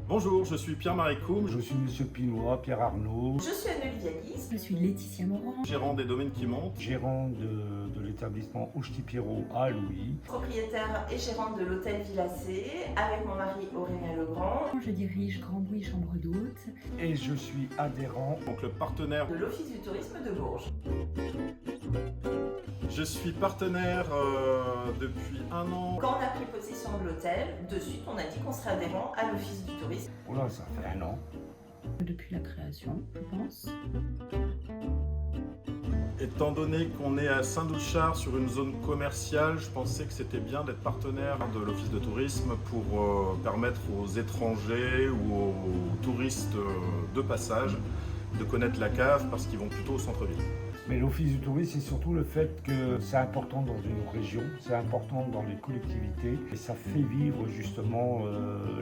Bonjour, je suis Pierre-Marie Coum, Je suis Monsieur Pinois, Pierre Arnaud, Je suis Anne-Olive Yalis. Je suis Laetitia Morand, gérant des domaines qui montent. gérant de l'établissement Auchety-Pierrot à Louis. Propriétaire et gérante de l'hôtel Villacé, avec mon mari Aurélien Legrand, je dirige Grand Bruit Chambre d'Hôtes. Et je suis adhérent. Donc le partenaire. de l'Office du tourisme de Bourges. Je suis partenaire depuis 1 an. Quand on a pris possession de l'hôtel, de suite on a dit qu'on serait adhérent à l'Office du tourisme. Oh là, ça fait 1 an. Depuis la création, je pense. Étant donné qu'on est à Saint-Doulchard sur une zone commerciale, je pensais que c'était bien d'être partenaire de l'Office de tourisme pour permettre aux étrangers ou aux touristes de passage de connaître la cave parce qu'ils vont plutôt au centre-ville. Mais l'Office du tourisme, c'est surtout le fait que c'est important dans une région, c'est important dans les collectivités et ça fait vivre justement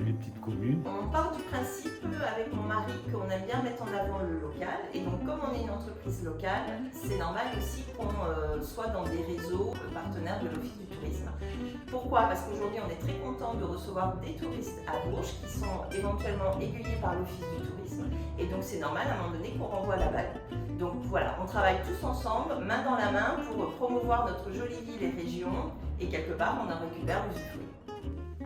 les petites communes. On part du principe avec mon mari qu'on aime bien mettre en avant le local, et donc comme on est une entreprise locale, c'est normal aussi qu'on soit dans des réseaux partenaires de l'Office du tourisme. Pourquoi? Parce qu'aujourd'hui on est très content de recevoir des touristes à Bourges qui sont éventuellement aiguillés par l'Office du tourisme, et donc c'est normal à un moment donné qu'on renvoie la balle. Donc voilà, on travaille tous ensemble, main dans la main, pour promouvoir notre jolie ville et région, et quelque part on en récupère l'usufruit.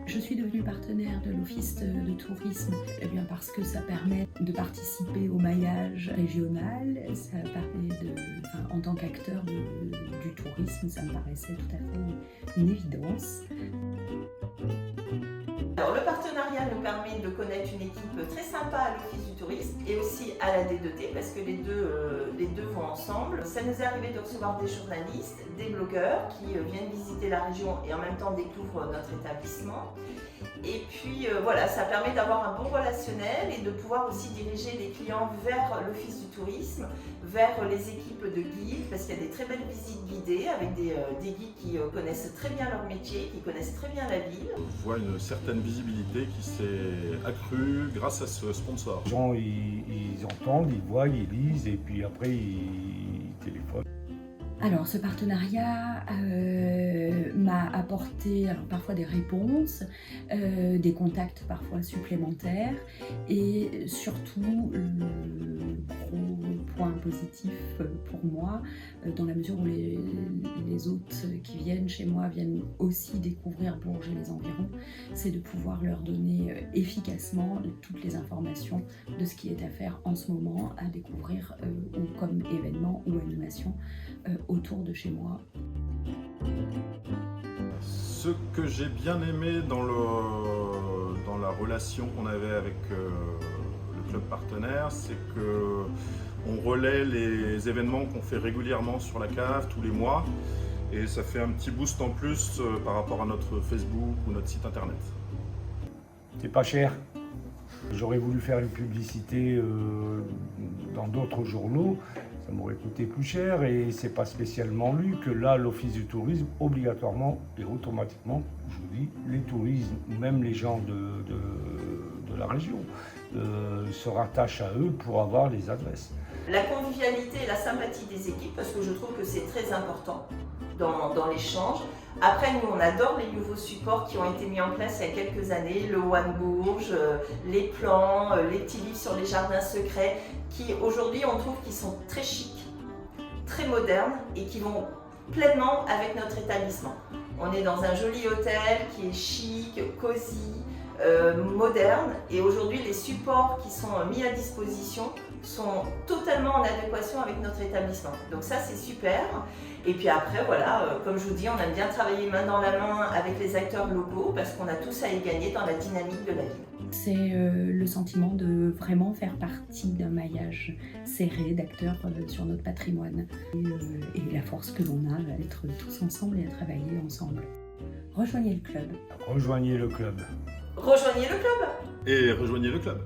Je suis devenue partenaire de l'Office de tourisme bien parce que ça permet de participer au maillage régional, ça permet en tant qu'acteur du tourisme, ça me paraissait tout à fait une évidence. Alors le partenariat nous permet de connaître une équipe très sympa à l'Office du tourisme et aussi à la D2T parce que les deux vont ensemble. Ça nous est arrivé de recevoir des journalistes, des blogueurs qui viennent visiter la région et en même temps découvrent notre établissement. Et puis voilà, ça permet d'avoir un bon relationnel et de pouvoir aussi diriger les clients vers l'Office du tourisme, vers les équipes de guides, parce qu'il y a des très belles visites guidées avec des guides qui connaissent très bien leur métier, qui connaissent très bien la ville. On voit une certaine visibilité qui s'est accrue grâce à ce sponsor. Les gens, ils entendent, ils voient, ils lisent et puis après ils téléphonent. Alors ce partenariat m'a apporté parfois des réponses, des contacts parfois supplémentaires et surtout le gros point positif pour moi, dans la mesure où les hôtes qui viennent chez moi viennent aussi découvrir Bourges et les environs, c'est de pouvoir leur donner efficacement toutes les informations de ce qui est à faire en ce moment, à découvrir ou comme événement ou animation autour de chez moi. Ce que j'ai bien aimé dans la relation qu'on avait avec le club partenaire, c'est que on relaie les événements qu'on fait régulièrement sur la cave tous les mois et ça fait un petit boost en plus par rapport à notre Facebook ou notre site internet. C'est pas cher. J'aurais voulu faire une publicité dans d'autres journaux, ça m'aurait coûté plus cher et c'est pas spécialement lu que là l'Office du tourisme obligatoirement et automatiquement, je vous dis, les touristes, même les gens de la région se rattachent à eux pour avoir les adresses. La convivialité et la sympathie des équipes, parce que je trouve que c'est très important dans l'échange. Après, nous, on adore les nouveaux supports qui ont été mis en place il y a quelques années, le One Bourges, les plans, les petits livres sur les jardins secrets, qui aujourd'hui, on trouve qu'ils sont très chics, très modernes et qui vont pleinement avec notre établissement. On est dans un joli hôtel qui est chic, cosy, moderne, et aujourd'hui les supports qui sont mis à disposition sont totalement en adéquation avec notre établissement. Donc ça c'est super. Et puis après voilà, comme je vous dis, on aime bien travailler main dans la main avec les acteurs locaux parce qu'on a tous à y gagner dans la dynamique de la ville. C'est le sentiment de vraiment faire partie d'un maillage serré d'acteurs sur notre patrimoine et la force que l'on a à être tous ensemble et à travailler ensemble. Rejoignez le club. Rejoignez le club. Rejoignez le club! Et rejoignez le club.